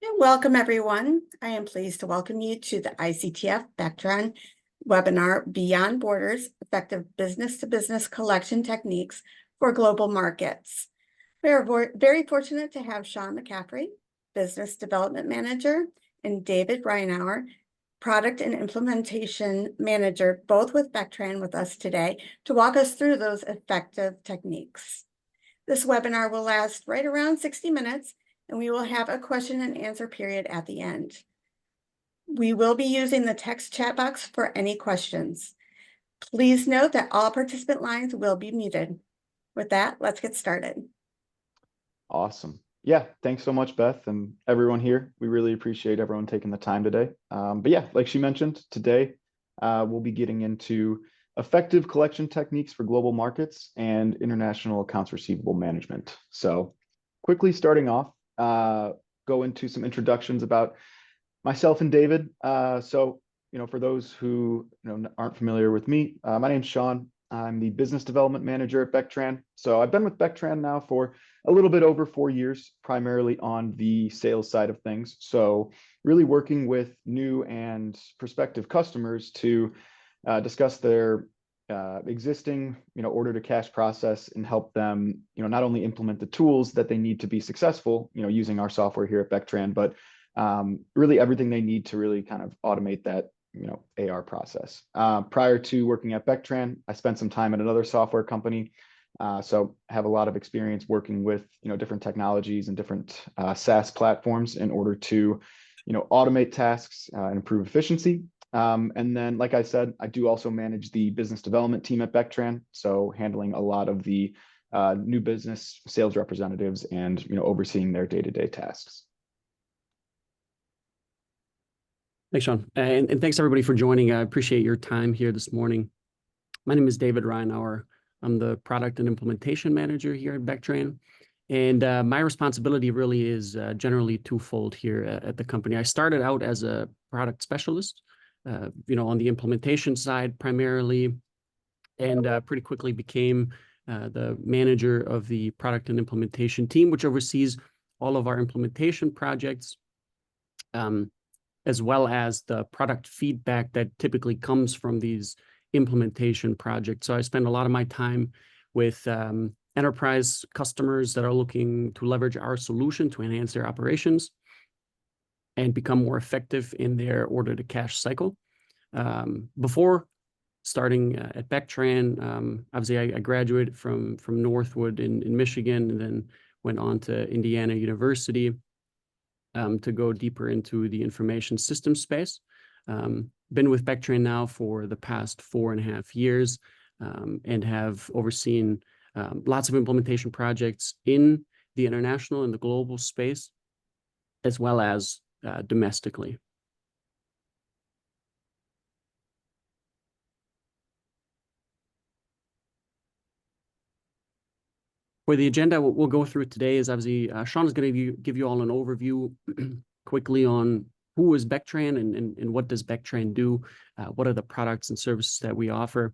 And welcome, everyone. I am pleased to welcome you to the ICTF Vectron webinar, Beyond Borders, Effective Business-to-Business Collection Techniques for Global Markets. We are very fortunate to have Sean McCaffrey, Business Development Manager, and David Reinauer, Product and Implementation Manager, both with Vectran with us today to walk us through those effective techniques. This webinar will last right around 60 minutes, and we will have a question and answer period at the end. We will be using the text chat box for any questions. Please note that all participant lines will be muted. With that, let's get started. Awesome. Yeah, thanks so much, Beth, and everyone here. We really appreciate everyone taking the time today. But yeah, like she mentioned, today we'll be getting into effective collection techniques for global markets and international accounts receivable management. So quickly starting off, go into some introductions about myself and David. So, for those who aren't familiar with me, my name's Sean. I'm the business development manager at Vectran. So I've been with Vectran now for a little bit over 4 years, primarily on the sales side of things. So really working with new and prospective customers to discuss their existing order to cash process and help them not only implement the tools that they need to be successful using our software here at Vectran, but really everything they need to really kind of automate that AR process. Prior to working at Vectran, I spent some time at another software company, so I have a lot of experience working with different technologies and different SaaS platforms in order to automate tasks and improve efficiency. And then, like I said, I do also manage the business development team at Vectran, so handling a lot of the new business sales representatives and overseeing their day-to-day tasks. Thanks, Sean. And thanks, everybody, for joining. I appreciate your time here this morning. My name is David Reinauer. I'm the Product and Implementation Manager here at Vectran. And my responsibility really is generally twofold here at the company. I started out as a product specialist, on the implementation side primarily, and pretty quickly became the manager of the product and implementation team, which oversees all of our implementation projects, as well as the product feedback that typically comes from these implementation projects. So I spend a lot of my time with enterprise customers that are looking to leverage our solution to enhance their operations and become more effective in their order to cash cycle. Before starting at Vectran, obviously I graduated from Northwood in Michigan, and then went on to Indiana University to go deeper into the information system space. Been with Vectran now for the past 4.5 years, and have overseen lots of implementation projects in the international and the global space, as well as domestically. For the agenda, what we'll go through today is obviously Sean is going to give you all an overview quickly on who is Vectran and what does Vectran do, what are the products and services that we offer.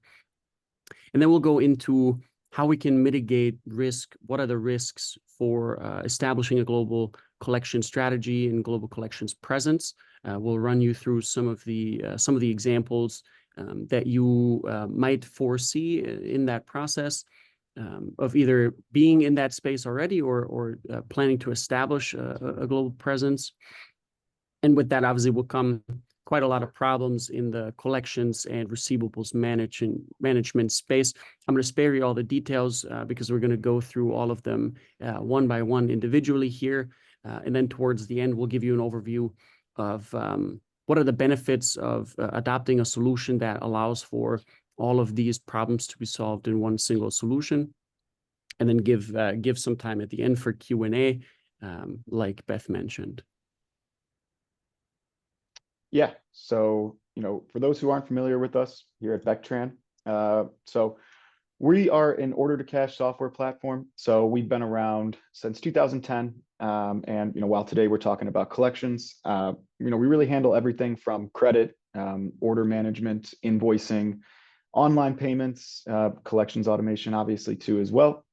And then we'll go into how we can mitigate risk, what are the risks for establishing a global collection strategy and global collections presence. We'll run you through some of the examples that you might foresee in that process. Of either being in that space already or planning to establish a global presence. And with that, obviously, will come quite a lot of problems in the collections and receivables management space. I'm going to spare you all the details because we're going to go through all of them one by one individually here. And then towards the end, we'll give you an overview of what are the benefits of adopting a solution that allows for all of these problems to be solved in one single solution, and then give some time at the end for Q&A, like Beth mentioned. Yeah, so for those who aren't familiar with us here at Vectran, so we are an order to cash software platform. So we've been around since 2010, and while today we're talking about collections, we really handle everything from credit, order management, invoicing, online payments, collections automation, obviously, too, as well,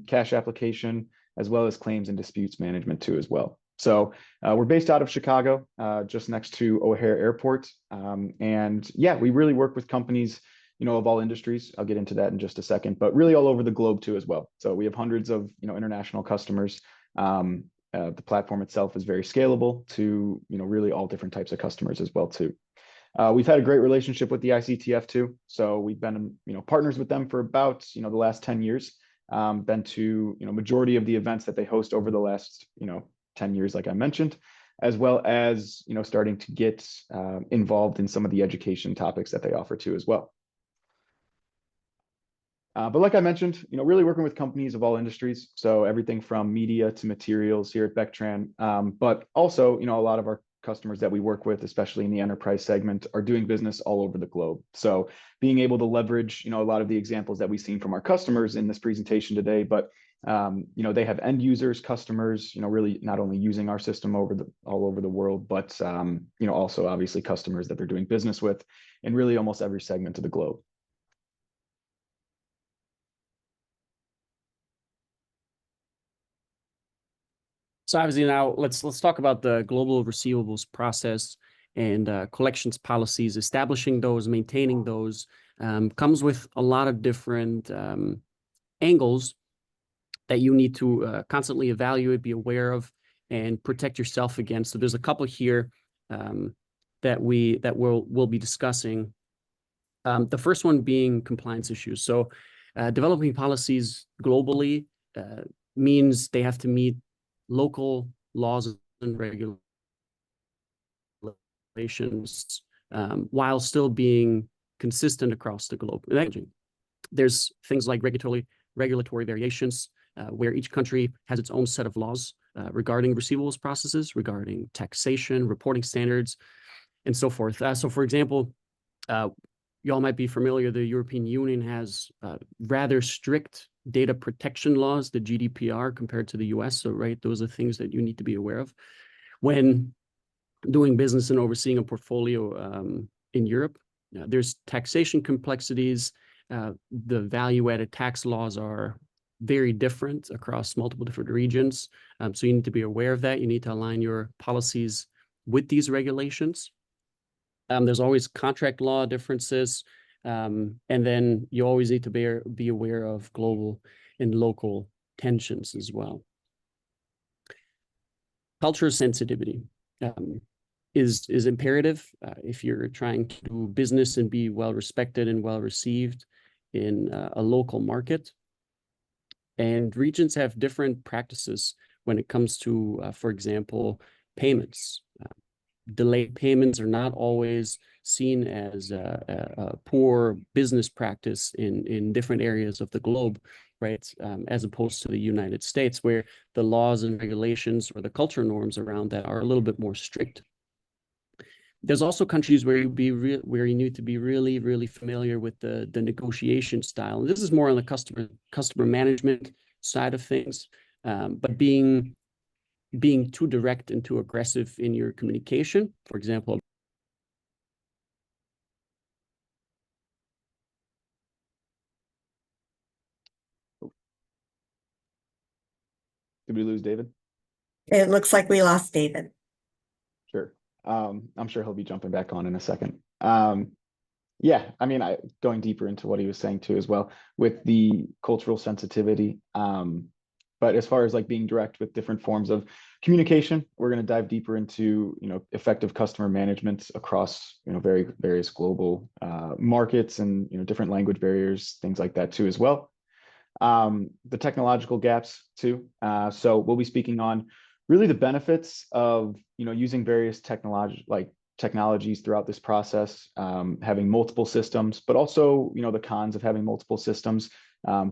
cash application, as well as claims and disputes management, too, as well. So we're based out of Chicago, just next to O'Hare Airport. And yeah, we really work with companies, of all industries. I'll get into that in just a second, but really all over the globe too as well. So we have hundreds of, international customers. The platform itself is very scalable to, really all different types of customers as well too. We've had a great relationship with the ICTF too. So we've been, partners with them for about, the last 10 years. Been to, majority of the events that they host over the last, 10 years, like I mentioned, as well as, starting to get involved in some of the education topics that they offer too as well. But like I mentioned, really working with companies of all industries. So everything from media to materials here at Vectran. But also, a lot of our customers that we work with, especially in the enterprise segment, are doing business all over the globe. So being able to leverage, a lot of the examples that we've seen from our customers in this presentation today, but they have end users, customers, really not only using our system all over the world, but also obviously customers that they're doing business with in really almost every segment of the globe. So obviously now let's talk about the global receivables process and collections policies. Establishing those, maintaining those comes with a lot of different angles that you need to constantly evaluate, be aware of, and protect yourself against. So there's a couple here that we'll be discussing. The first one being compliance issues. So developing policies globally means they have to meet local laws and regulations while still being consistent across the globe. There's things like regulatory variations where each country has its own set of laws regarding receivables processes, regarding taxation, reporting standards, and so forth. So for example, you all might be familiar, the European Union has rather strict data protection laws, the GDPR, compared to the US. So, right, those are things that you need to be aware of when doing business and overseeing a portfolio in Europe. There's taxation complexities. The value-added tax laws are very different across multiple different regions. So you need to be aware of that. You need to align your policies with these regulations. There's always contract law differences. And then you always need to be aware of global and local tensions as well. Culture sensitivity is imperative if you're trying to do business and be well respected and well received in a local market. And regions have different practices when it comes to, for example, payments. Delayed payments are not always seen as a poor business practice in different areas of the globe, right? As opposed to the United States, where the laws and regulations or the culture norms around that are a little bit more strict. There's also countries where you need to be really, really familiar with the negotiation style. And this is more on the customer management side of things, but being too direct and too aggressive in your communication, for example. Did we lose David? It looks like we lost David. Sure. I'm sure he'll be jumping back on in a second. Yeah, I mean, going deeper into what he was saying too as well with the cultural sensitivity. But as far as like being direct with different forms of communication, we're going to dive deeper into, effective customer management across, various global markets and, different language barriers, things like that too as well. The technological gaps too. So we'll be speaking on really the benefits of, using various technologies throughout this process, having multiple systems, but also, the cons of having multiple systems,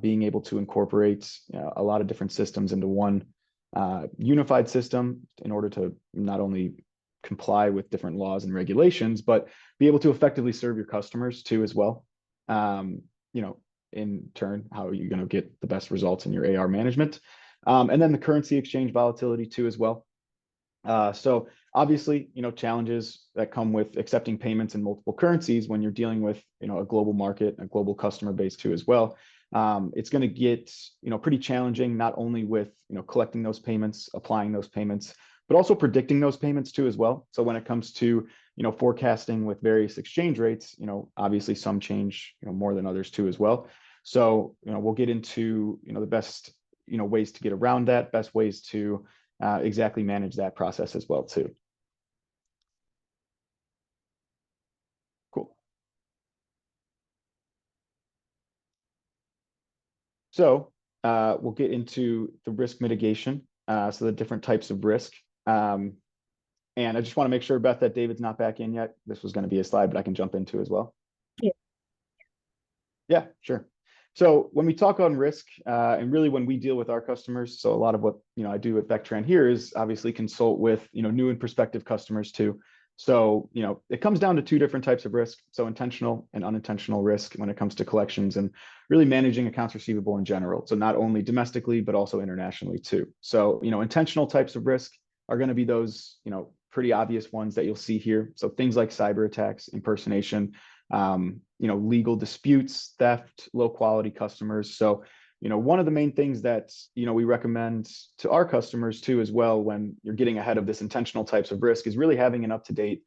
being able to incorporate a lot of different systems into one unified system in order to not only comply with different laws and regulations, but be able to effectively serve your customers too as well. In turn, how are you going to get the best results in your AR management? And then the currency exchange volatility too as well. So obviously, challenges that come with accepting payments in multiple currencies when you're dealing with, a global market, a global customer base too as well. It's going to get, pretty challenging, not only with, collecting those payments, applying those payments, but also predicting those payments too as well. So when it comes to, forecasting with various exchange rates, obviously some change, more than others too as well. So, we'll get into, the best, ways to get around that, best ways to exactly manage that process as well too. Cool. So we'll get into the risk mitigation. So the different types of risk. And I just want to make sure, Beth, that David's not back in yet. This was going to be a slide, but I can jump into as well. Yeah. Yeah, sure. So when we talk on risk, and really when we deal with our customers, so a lot of what I do at Vectran here is obviously consult with new and prospective customers too. So it comes down to two different types of risk. So intentional and unintentional risk when it comes to collections and really managing accounts receivable in general. So not only domestically but also internationally too. So intentional types of risk are going to be those pretty obvious ones that you'll see here. So things like cyber attacks, impersonation, legal disputes, theft, low quality customers. So, one of the main things that, we recommend to our customers too, as well, when you're getting ahead of this intentional types of risk is really having an up-to-date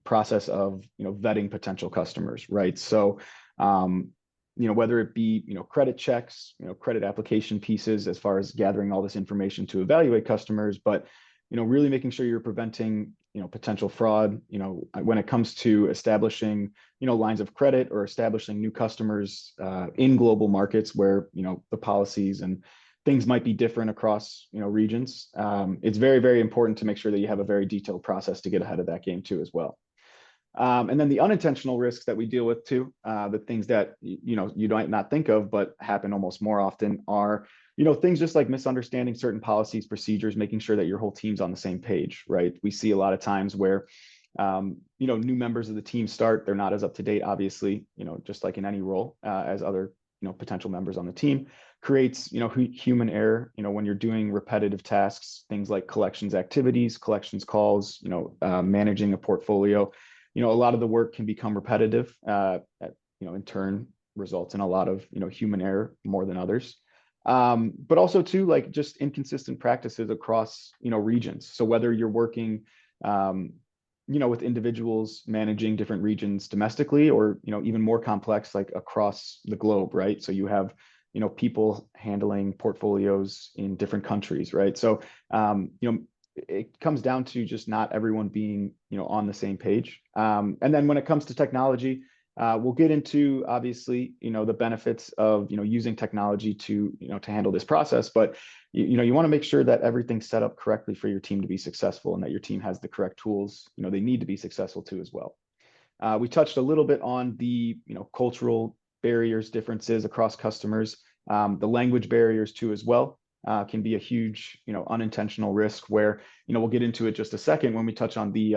process of, vetting potential customers, right? So, whether it be, credit checks, credit application pieces, as far as gathering all this information to evaluate customers, but really making sure you're preventing, potential fraud, when it comes to establishing, lines of credit or establishing new customers in global markets where, the policies and things might be different across, regions. It's very, very important to make sure that you have a very detailed process to get ahead of that game too as well. And then the unintentional risks that we deal with too, the things that, you might not think of, but happen almost more often are, things just like misunderstanding certain policies, procedures, making sure that your whole team's on the same page, right? We see a lot of times where, new members of the team start, they're not as up to date, obviously, just like in any role as other, potential members on the team, creates, human error, when you're doing repetitive tasks, things like collections activities, collections calls, managing a portfolio. A lot of the work can become repetitive, in turn results in a lot of, human error more than others. But also too, like just inconsistent practices across, regions. So whether you're working, with individuals managing different regions domestically or, even more complex, like across the globe, right? So you have, people handling portfolios in different countries, right? So, it comes down to just not everyone being, on the same page. And then when it comes to technology, we'll get into obviously, the benefits of, using technology to, to handle this process, but you want to make sure that everything's set up correctly for your team to be successful and that your team has the correct tools, they need to be successful too as well. We touched a little bit on the, cultural barriers, differences across customers, the language barriers too as well. Can be a huge, unintentional risk where, we'll get into it just a second when we touch on the,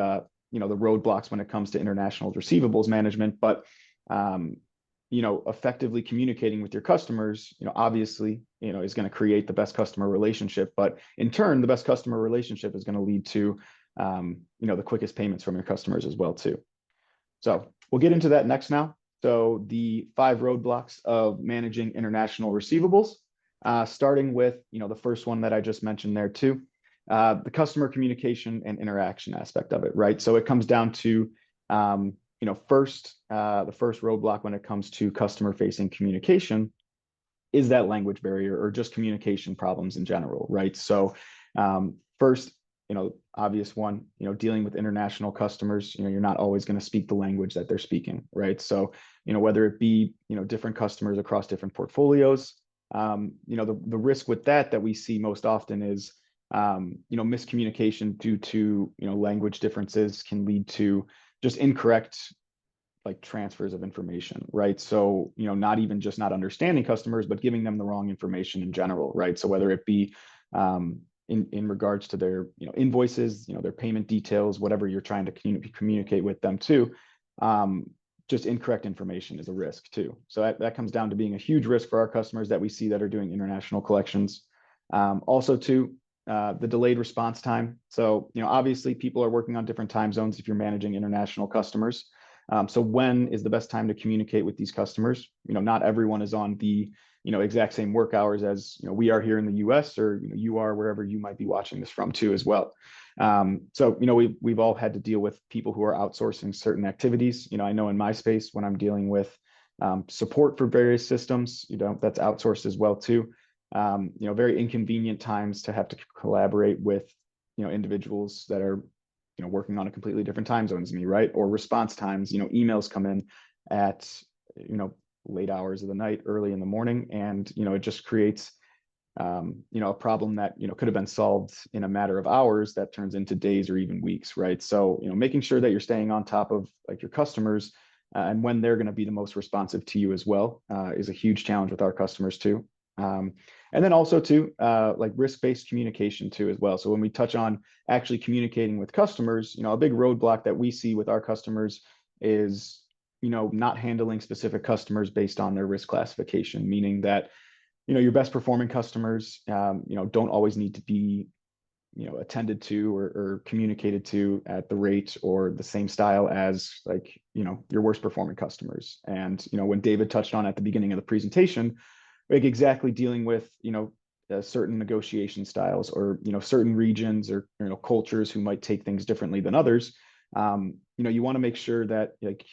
the roadblocks when it comes to international receivables management, but, effectively communicating with your customers, obviously, is going to create the best customer relationship, but in turn, the best customer relationship is going to lead to, the quickest payments from your customers as well too. So we'll get into that next now. So the 5 roadblocks of managing international receivables. Starting with, the first one that I just mentioned there too, the customer communication and interaction aspect of it, right? So it comes down to, the first roadblock when it comes to customer facing communication is that language barrier or just communication problems in general, right? So first, obvious one, dealing with international customers, you're not always going to speak the language that they're speaking, right? So, whether it be, different customers across different portfolios, the risk with that we see most often is, miscommunication due to, language differences can lead to just incorrect like transfers of information, right? So, not even just not understanding customers, but giving them the wrong information in general, right? So whether it be in regards to their, invoices, their payment details, whatever you're trying to communicate with them to, just incorrect information is a risk too. So that comes down to being a huge risk for our customers that we see that are doing international collections. Also too, the delayed response time. So, obviously people are working on different time zones if you're managing international customers. So when is the best time to communicate with these customers? Not everyone is on the exact same work hours as we are here in the US, or you are wherever you might be watching this from too as well. So we've all had to deal with people who are outsourcing certain activities. I know in my space, when I'm dealing with support for various systems, that's outsourced as well too. Very inconvenient times to have to collaborate with individuals that are working on a completely different time zone as me, right? Or response times, emails come in at late hours of the night, early in the morning, and it just creates a problem that could have been solved in a matter of hours that turns into days or even weeks, right? So making sure that you're staying on top of like your customers and when they're going to be the most responsive to you as well is a huge challenge with our customers too. And then also too, like risk-based communication too as well. So when we touch on actually communicating with customers, a big roadblock that we see with our customers is not handling specific customers based on their risk classification, meaning that your best performing customers don't always need to be attended to or communicated to at the rate or the same style as like your worst performing customers. And when David touched on at the beginning of the presentation, like exactly dealing with certain negotiation styles or certain regions or cultures who might take things differently than others, you want to make sure that like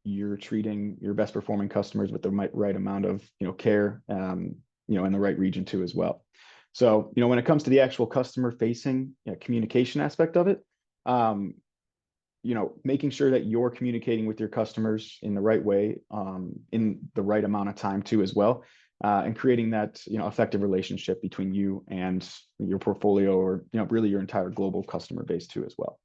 you're treating your best performing customers with the right amount of care in the right region too as well. So when it comes to the actual customer facing communication aspect of it, making sure that you're communicating with your customers in the right way, in the right amount of time too as well, and creating that effective relationship between you and your portfolio or really your entire global customer base too as well.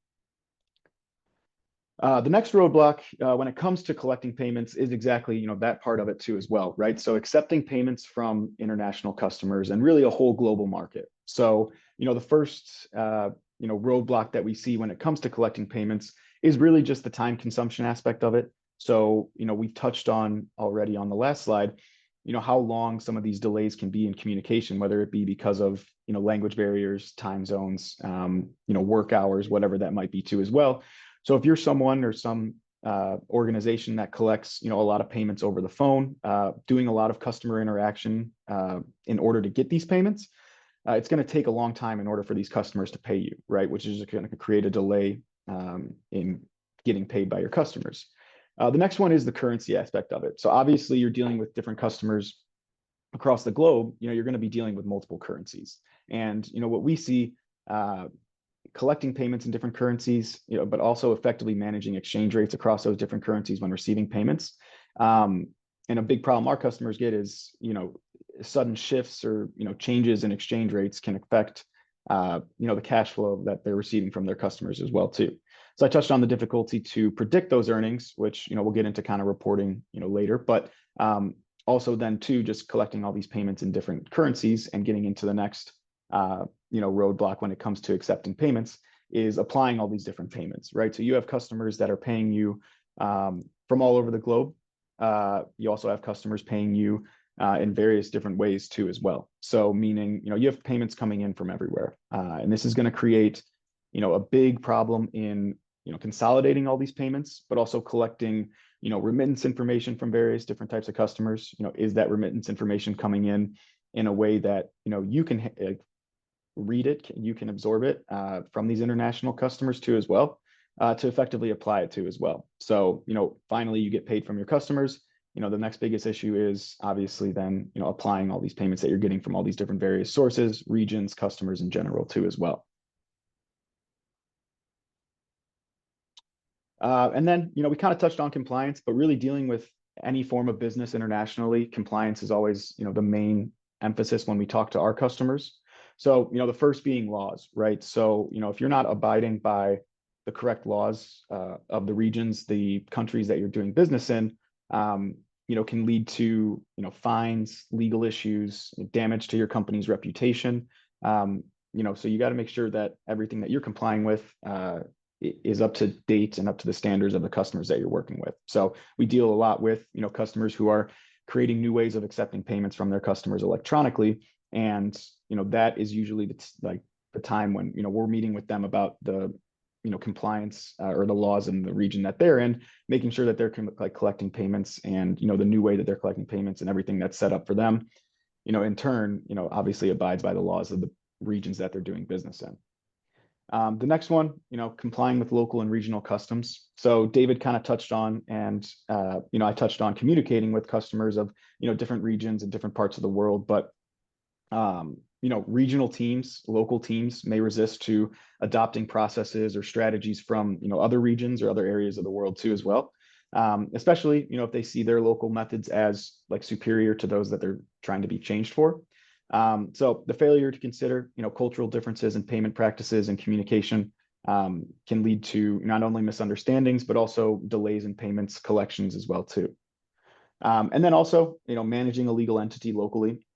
The next roadblock when it comes to collecting payments is exactly that part of it too as well, right? So accepting payments from international customers and really a whole global market. So the first roadblock that we see when it comes to collecting payments is really just the time consumption aspect of it. So we've touched on already on the last slide how long some of these delays can be in communication, whether it be because of language barriers, time zones, work hours, whatever that might be too as well. So if you're someone or some organization that collects, a lot of payments over the phone, doing a lot of customer interaction in order to get these payments, it's going to take a long time in order for these customers to pay you, right? Which is going to create a delay in getting paid by your customers. The next one is the currency aspect of it. So obviously you're dealing with different customers across the globe. You're going to be dealing with multiple currencies. And what we see collecting payments in different currencies, but also effectively managing exchange rates across those different currencies when receiving payments. And a big problem our customers get is, sudden shifts or, changes in exchange rates can affect, the cash flow that they're receiving from their customers as well too. So I touched on the difficulty to predict those earnings, which, we'll get into kind of reporting, later, but also then too, just collecting all these payments in different currencies and getting into the next roadblock when it comes to accepting payments is applying all these different payments, right? So you have customers that are paying you from all over the globe. You also have customers paying you in various different ways too as well. So meaning, you have payments coming in from everywhere. And this is going to create, a big problem in, consolidating all these payments, but also collecting, remittance information from various different types of customers. Is that remittance information coming in a way that, you can read it, you can absorb it from these international customers too as well, to effectively apply it to as well. So, finally you get paid from your customers. The next biggest issue is obviously then, applying all these payments that you're getting from all these different various sources, regions, customers in general too as well. And then, we kind of touched on compliance, but really dealing with any form of business internationally, compliance is always, the main emphasis when we talk to our customers. So, the first being laws, right? So, if you're not abiding by the correct laws of the regions, the countries that you're doing business in, can lead to, fines, legal issues, damage to your company's reputation. So you got to make sure that everything that you're complying with is up to date and up to the standards of the customers that you're working with. So we deal a lot with, customers who are creating new ways of accepting payments from their customers electronically. And, that is usually the time when, we're meeting with them about the, compliance or the laws in the region that they're in, making sure that they're like collecting payments and, the new way that they're collecting payments and everything that's set up for them, in turn, obviously abides by the laws of the regions that they're doing business in. The next one, complying with local and regional customs. So David kind of touched on, and I touched on communicating with customers of different regions and different parts of the world, but regional teams, local teams may resist to adopting processes or strategies from other regions or other areas of the world too as well. Especially if they see their local methods as like superior to those that they're trying to be changed for. So the failure to consider, cultural differences in payment practices and communication can lead to not only misunderstandings, but also delays in payments collections as well too. And then also, managing a legal entity locally.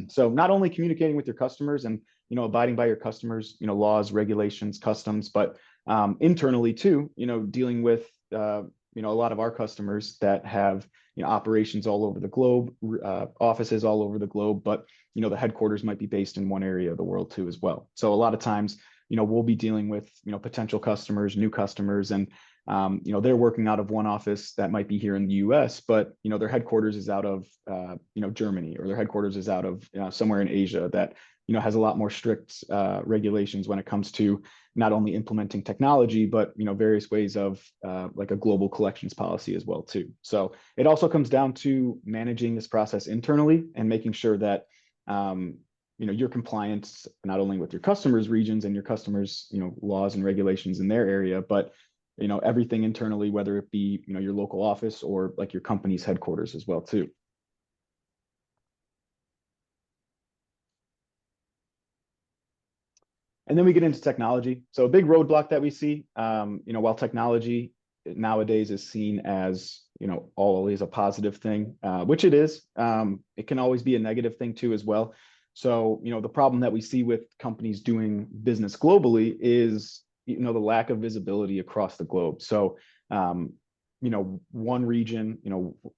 So not only communicating with your customers and, abiding by your customers, laws, regulations, customs, but internally too, dealing with, a lot of our customers that have, operations all over the globe, offices all over the globe, but, the headquarters might be based in one area of the world too as well. So a lot of times, we'll be dealing with, potential customers, new customers, and they're working out of one office that might be here in the US, but their headquarters is out of Germany, or their headquarters is out of somewhere in Asia that has a lot more strict regulations when it comes to not only implementing technology, but various ways of like a global collections policy as well too. So it also comes down to managing this process internally and making sure that you're compliant not only with your customers' regions and your customers' laws and regulations in their area, but everything internally, whether it be your local office or like your company's headquarters as well too. And then we get into technology. So a big roadblock that we see, while technology nowadays is seen as always a positive thing, which it is, it can always be a negative thing too as well. So the problem that we see with companies doing business globally is the lack of visibility across the globe. So one region,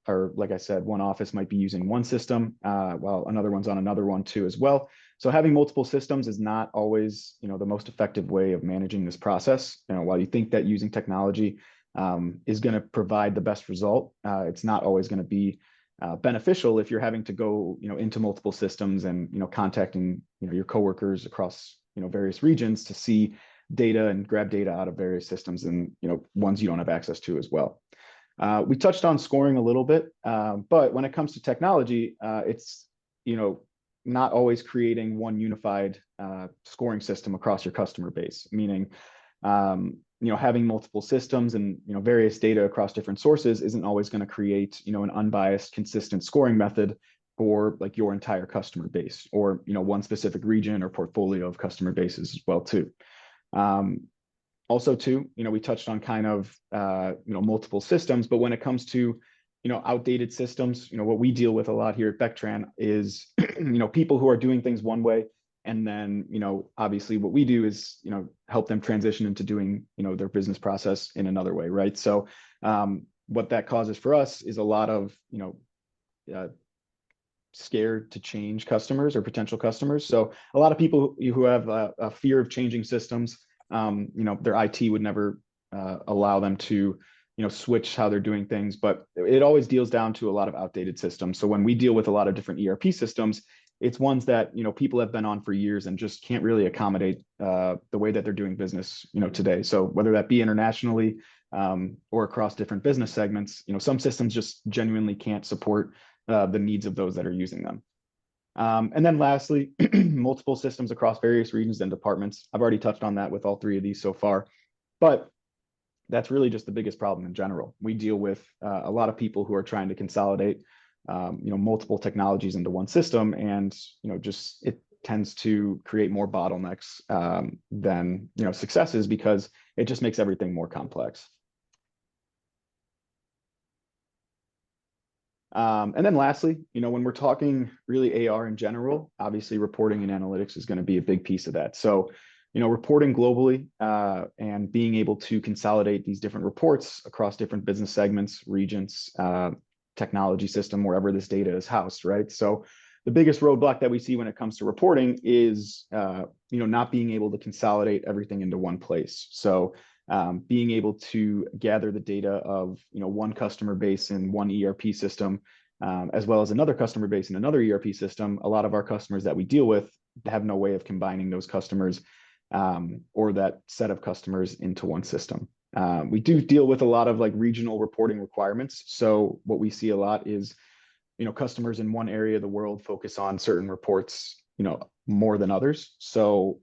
or like I said, one office might be using one system, while another one's on another one too as well. So having multiple systems is not always, the most effective way of managing this process. While you think that using technology is going to provide the best result, it's not always going to be beneficial if you're having to go, into multiple systems and, contacting, your coworkers across, various regions to see data and grab data out of various systems and, ones you don't have access to as well. We touched on scoring a little bit, but when it comes to technology, it's, not always creating one unified scoring system across your customer base, meaning, having multiple systems and, various data across different sources isn't always going to create, an unbiased, consistent scoring method for like your entire customer base or, one specific region or portfolio of customer bases as well too. Also too, we touched on kind of, multiple systems, but when it comes to, outdated systems, what we deal with a lot here at Vectran is, people who are doing things one way. And then, obviously what we do is, help them transition into doing, their business process in another way, right? So what that causes for us is a lot of, scared to change customers or potential customers. So a lot of people who have a fear of changing systems, their IT would never allow them to, switch how they're doing things, but it always deals down to a lot of outdated systems. So when we deal with a lot of different ERP systems, it's ones that, people have been on for years and just can't really accommodate the way that they're doing business, today. So whether that be internationally or across different business segments, some systems just genuinely can't support the needs of those that are using them. And then lastly, multiple systems across various regions and departments. I've already touched on that with all three of these so far, but that's really just the biggest problem in general. We deal with a lot of people who are trying to consolidate, multiple technologies into one system, and just it tends to create more bottlenecks than successes because it just makes everything more complex. And then lastly, when we're talking really AR in general, obviously reporting and analytics is going to be a big piece of that. So, reporting globally and being able to consolidate these different reports across different business segments, regions, technology system, wherever this data is housed, right? So the biggest roadblock that we see when it comes to reporting is, not being able to consolidate everything into one place. So being able to gather the data of, one customer base in one ERP system, as well as another customer base in another ERP system. A lot of our customers that we deal with have no way of combining those customers or that set of customers into one system. We do deal with a lot of like regional reporting requirements. So what we see a lot is, customers in one area of the world focus on certain reports, more than others. So,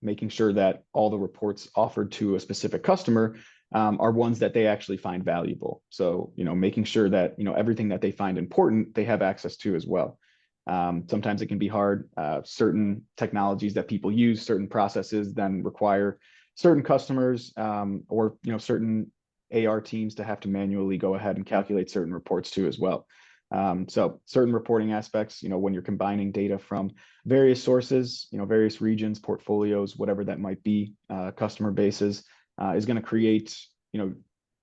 making sure that all the reports offered to a specific customer are ones that they actually find valuable. So, making sure that, everything that they find important, they have access to as well. Sometimes it can be hard. Certain technologies that people use, certain processes then require certain customers or certain AR teams to have to manually go ahead and calculate certain reports too as well. So certain reporting aspects, when you're combining data from various sources, various regions, portfolios, whatever that might be, customer bases, is going to create,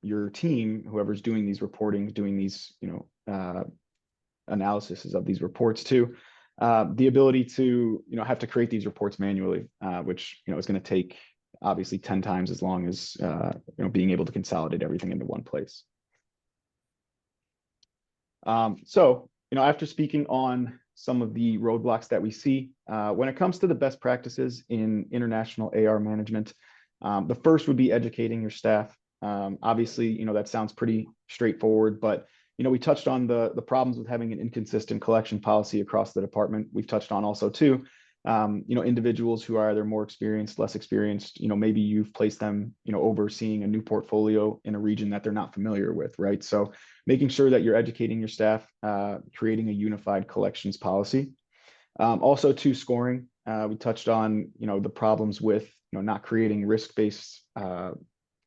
your team, whoever's doing these reporting, doing these, analysis of these reports too, the ability to, have to create these reports manually, which, is going to take obviously 10 times as long as, being able to consolidate everything into one place. So, after speaking on some of the roadblocks that we see, when it comes to the best practices in international AR management, the first would be educating your staff. Obviously, that sounds pretty straightforward, but we touched on the problems with having an inconsistent collection policy across the department. We've touched on also too, individuals who are either more experienced, less experienced, maybe you've placed them, overseeing a new portfolio in a region that they're not familiar with, right? So making sure that you're educating your staff, creating a unified collections policy. Also too, scoring. We touched on, the problems with, not creating risk-based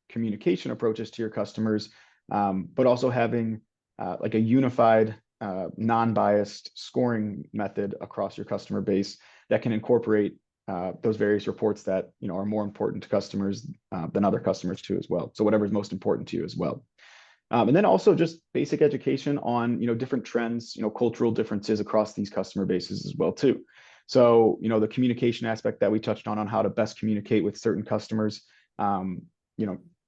communication approaches to your customers, but also having like a unified, non-biased scoring method across your customer base that can incorporate those various reports that are more important to customers than other customers too as well. So whatever is most important to you as well. And then also just basic education on different trends, cultural differences across these customer bases as well too. So the communication aspect that we touched on how to best communicate with certain customers.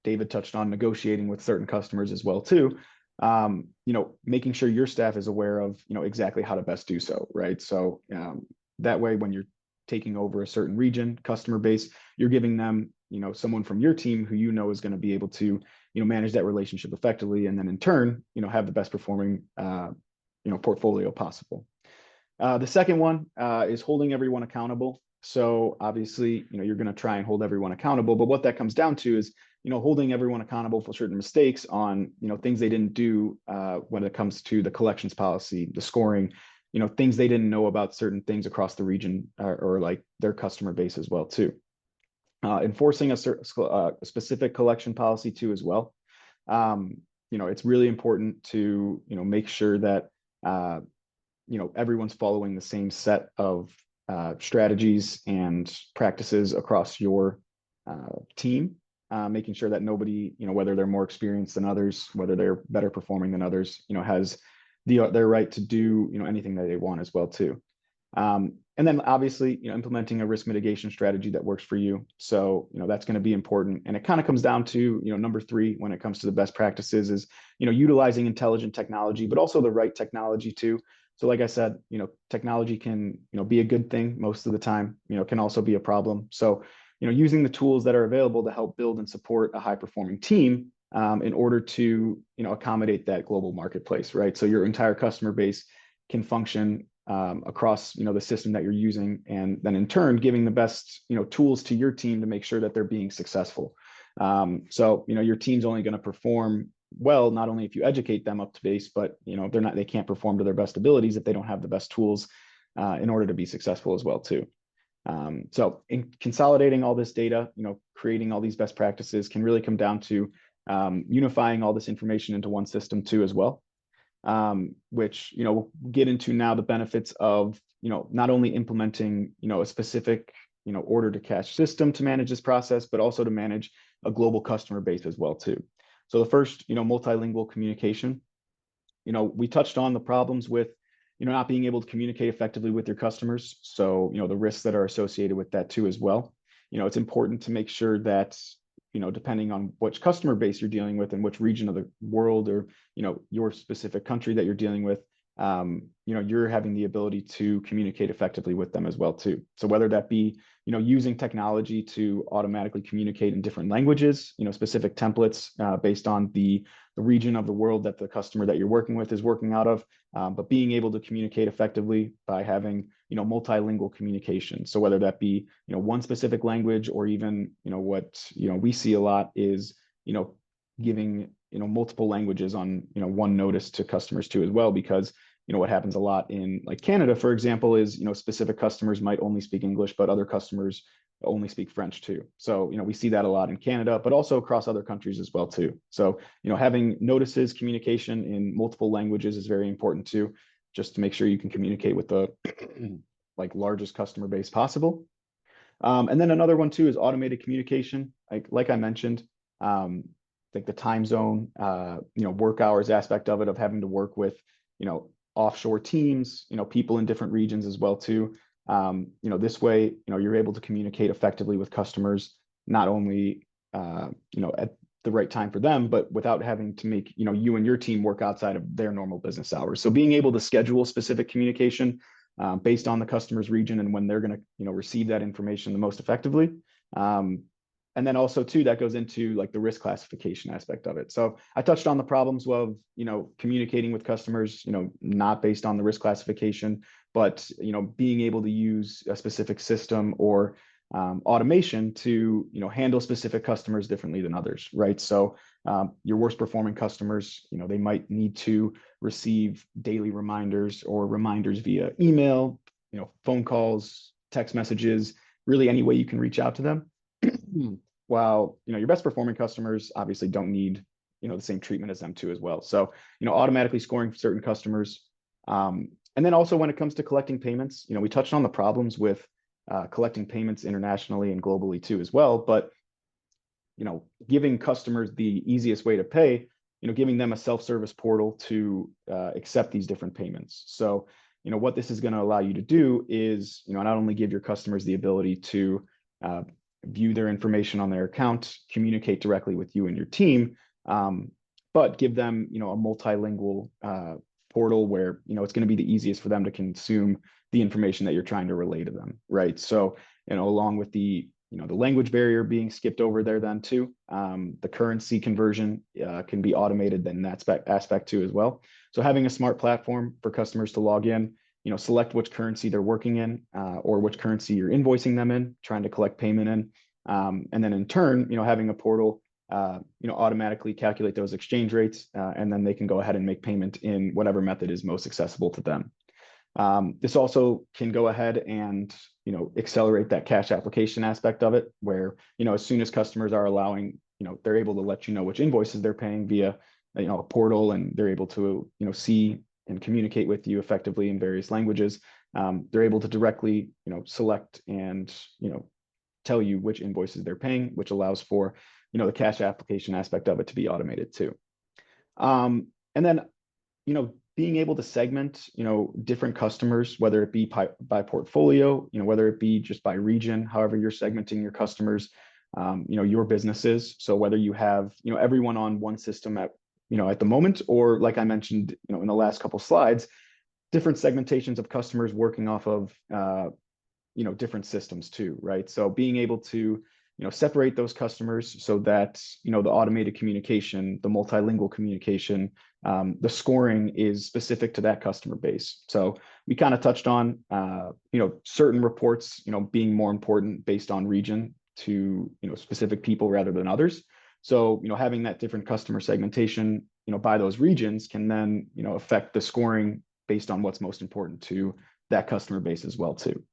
David touched on negotiating with certain customers as well too. Making sure your staff is aware of exactly how to best do so, right? So that way, when you're taking over a certain region, customer base, you're giving them, someone from your team who is going to be able to, manage that relationship effectively, and then in turn, have the best performing, portfolio possible. The second one is holding everyone accountable. So obviously, you're going to try and hold everyone accountable, but what that comes down to is, holding everyone accountable for certain mistakes on, things they didn't do when it comes to the collections policy, the scoring, things they didn't know about certain things across the region or like their customer base as well too. Enforcing a specific collection policy too as well. It's really important to, make sure that, everyone's following the same set of strategies and practices across your team, making sure that nobody, whether they're more experienced than others, whether they're better performing than others, has their right to do, anything that they want as well too. And then obviously, implementing a risk mitigation strategy that works for you. So, that's going to be important. And it kind of comes down to, number 3, when it comes to the best practices is, utilizing intelligent technology, but also the right technology too. So like I said, technology can, be a good thing most of the time, can also be a problem. So, using the tools that are available to help build and support a high performing team in order to, accommodate that global marketplace, right? So your entire customer base can function across, the system that you're using, and then in turn, giving the best, tools to your team to make sure that they're being successful. So, your team's only going to perform well, not only if you educate them up to base, but, they can't perform to their best abilities if they don't have the best tools in order to be successful as well too. So in consolidating all this data, creating all these best practices can really come down to unifying all this information into one system too as well, which, we'll get into now the benefits of, not only implementing, a specific, order to cash system to manage this process, but also to manage a global customer base as well too. So the first, multilingual communication, we touched on the problems with, not being able to communicate effectively with your customers. So, the risks that are associated with that too as well. It's important to make sure that, depending on which customer base you're dealing with and which region of the world or, your specific country that you're dealing with, you're having the ability to communicate effectively with them as well too. So whether that be, using technology to automatically communicate in different languages, specific templates based on the region of the world that the customer that you're working with is working out of, but being able to communicate effectively by having, multilingual communication. So whether that be, one specific language or even, what, we see a lot is, giving, multiple languages on, one notice to customers too as well, because what happens a lot in like Canada, for example, is, specific customers might only speak English, but other customers only speak French too. So, we see that a lot in Canada, but also across other countries as well too. So, having notices, communication in multiple languages is very important too, just to make sure you can communicate with the like largest customer base possible. And then another one too is automated communication. Like I mentioned, like the time zone, work hours aspect of it, of having to work with, offshore teams, people in different regions as well too. This way, you're able to communicate effectively with customers, not only, at the right time for them, but without having to make, you and your team work outside of their normal business hours. So being able to schedule specific communication based on the customer's region and when they're going to, receive that information the most effectively. And then also too, that goes into like the risk classification aspect of it. So I touched on the problems of, communicating with customers, not based on the risk classification, but, being able to use a specific system or automation to, handle specific customers differently than others, right? So your worst performing customers, they might need to receive daily reminders or reminders via email, phone calls, text messages, really any way you can reach out to them. While, your best performing customers obviously don't need, the same treatment as them too as well. So, automatically scoring certain customers. And then also when it comes to collecting payments, we touched on the problems with collecting payments internationally and globally too as well. But, giving customers the easiest way to pay, giving them a self-service portal to accept these different payments. So, what this is going to allow you to do is, not only give your customers the ability to view their information on their account, communicate directly with you and your team, but give them, a multilingual portal where, it's going to be the easiest for them to consume the information that you're trying to relay to them, right? So, along with the, the language barrier being skipped over there then too, the currency conversion can be automated then that aspect too as well. So having a smart platform for customers to log in, select which currency they're working in or which currency you're invoicing them in, trying to collect payment in. And then in turn, having a portal, automatically calculate those exchange rates and then they can go ahead and make payment in whatever method is most accessible to them. This also can go ahead and, accelerate that cash application aspect of it where, as soon as customers are allowing, they're able to let you know which invoices they're paying via, a portal and they're able to, see and communicate with you effectively in various languages. They're able to directly, select and, tell you which invoices they're paying, which allows for, the cash application aspect of it to be automated too. And then, being able to segment, different customers, whether it be by portfolio, whether it be just by region, however you're segmenting your customers, your businesses. So whether you have, everyone on one system at the moment, or like I mentioned, in the last couple slides, different segmentations of customers working off of, different systems too, right? So being able to, separate those customers so that, the automated communication, the multilingual communication, the scoring is specific to that customer base. So we kind of touched on, certain reports, being more important based on region to, specific people rather than others. So, having that different customer segmentation, by those regions can then, affect the scoring based on what's most important to that customer base as well too.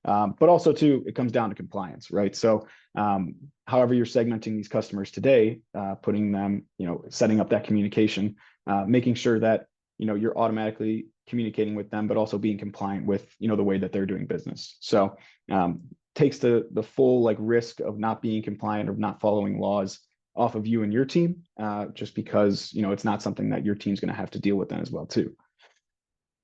But also too, it comes down to compliance, right? So however you're segmenting these customers today, putting them, setting up that communication, making sure that, you're automatically communicating with them, but also being compliant with, the way that they're doing business. So takes the full like risk of not being compliant or not following laws off of you and your team, just because, it's not something that your team's going to have to deal with then as well too.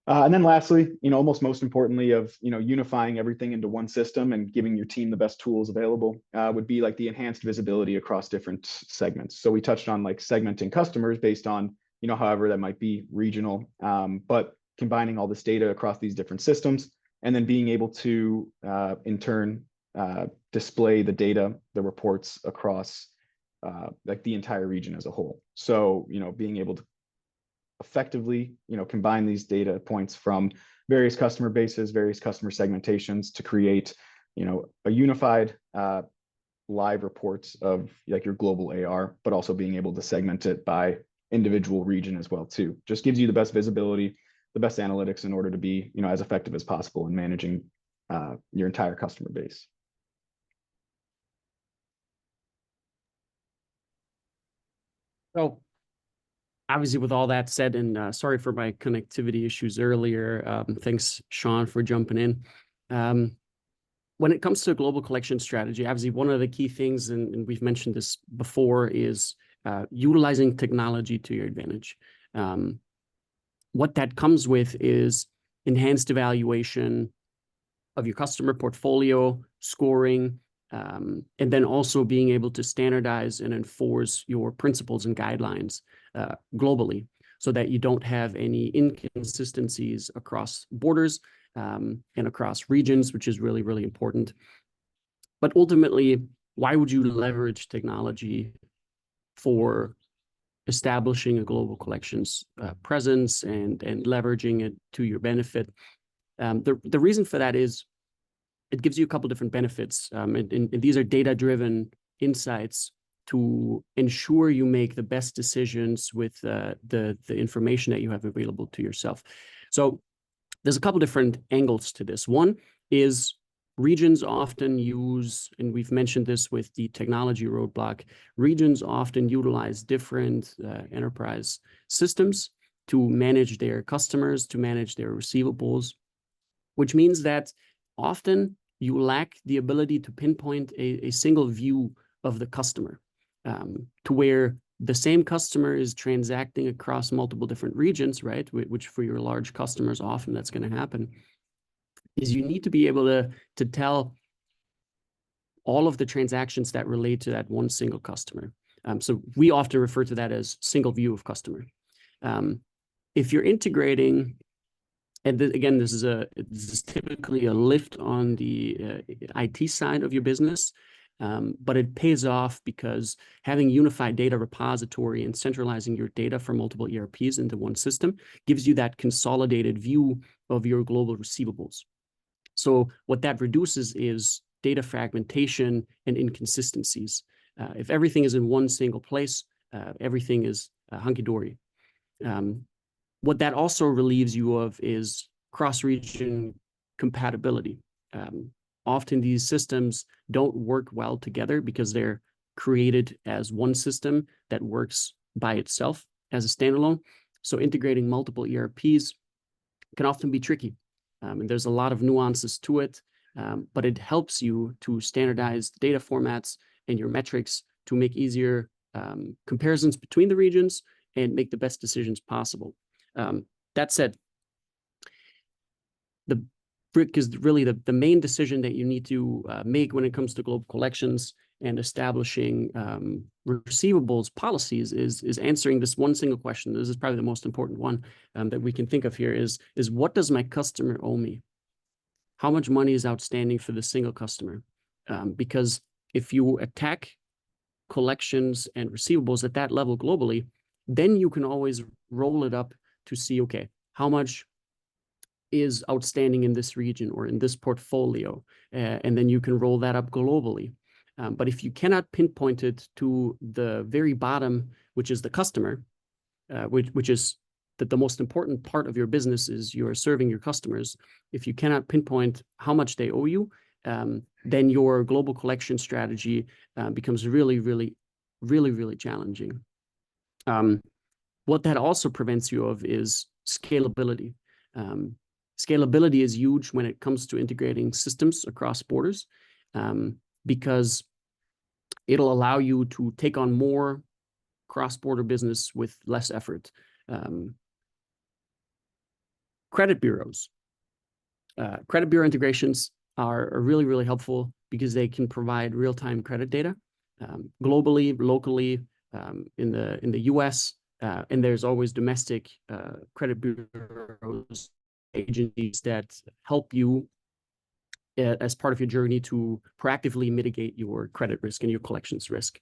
And then lastly, almost most importantly of, unifying everything into one system and giving your team the best tools available would be like the enhanced visibility across different segments. So we touched on like segmenting customers based on, however that might be regional, but combining all this data across these different systems and then being able to, in turn, display the data, the reports across like the entire region as a whole. So, being able to effectively, combine these data points from various customer bases, various customer segmentations to create, a unified live reports of like your global AR, but also being able to segment it by individual region as well too. Just gives you the best visibility, the best analytics in order to be, as effective as possible in managing your entire customer base. So obviously, with all that said, and sorry for my connectivity issues earlier. Thanks, Sean, for jumping in. When it comes to a global collection strategy, obviously, one of the key things, and we've mentioned this before, is utilizing technology to your advantage. What that comes with is enhanced evaluation of your customer portfolio, scoring, and then also being able to standardize and enforce your principles and guidelines globally so that you don't have any inconsistencies across borders and across regions, which is really, really important. But ultimately, why would you leverage technology for establishing a global collections presence and leveraging it to your benefit? The reason for that is it gives you a couple different benefits. And these are data-driven insights to ensure you make the best decisions with the information that you have available to yourself. So there's a couple different angles to this. One is regions often use, and we've mentioned this with the technology roadblock, regions often utilize different enterprise systems to manage their customers, to manage their receivables, which means that often you lack the ability to pinpoint a single view of the customer, to where the same customer is transacting across multiple different regions, right? Which for your large customers, often that's going to happen, is you need to be able to tell all of the transactions that relate to that one single customer. So we often refer to that as single view of customer. If you're integrating, and again, this is typically a lift on the IT side of your business, but it pays off because having unified data repository and centralizing your data from multiple ERPs into one system gives you that consolidated view of your global receivables. So what that reduces is data fragmentation and inconsistencies. If everything is in one single place, everything is hunky-dory. What that also relieves you of is cross-region compatibility. Often these systems don't work well together because they're created as one system that works by itself as a standalone. So integrating multiple ERPs can often be tricky. And there's a lot of nuances to it, but it helps you to standardize the data formats and your metrics to make easier comparisons between the regions and make the best decisions possible. That said, the brick is really the main decision that you need to make when it comes to global collections and establishing receivables policies is answering this one single question. This is probably the most important one that we can think of here is what does my customer owe me? How much money is outstanding for the single customer? Because if you attack collections and receivables at that level globally, then you can always roll it up to see, okay, how much is outstanding in this region or in this portfolio, and then you can roll that up globally. But if you cannot pinpoint it to the very bottom, which is the customer, which is the most important part of your business is you're serving your customers. If you cannot pinpoint how much they owe you, then your global collection strategy becomes really, really, really, really challenging. What that also prevents you of is scalability. Scalability is huge when it comes to integrating systems across borders, because it'll allow you to take on more cross-border business with less effort. Credit bureaus. Credit bureau integrations are really, really helpful because they can provide real-time credit data globally, locally, in the US, and there's always domestic credit bureaus, agencies that help you as part of your journey to proactively mitigate your credit risk and your collections risk.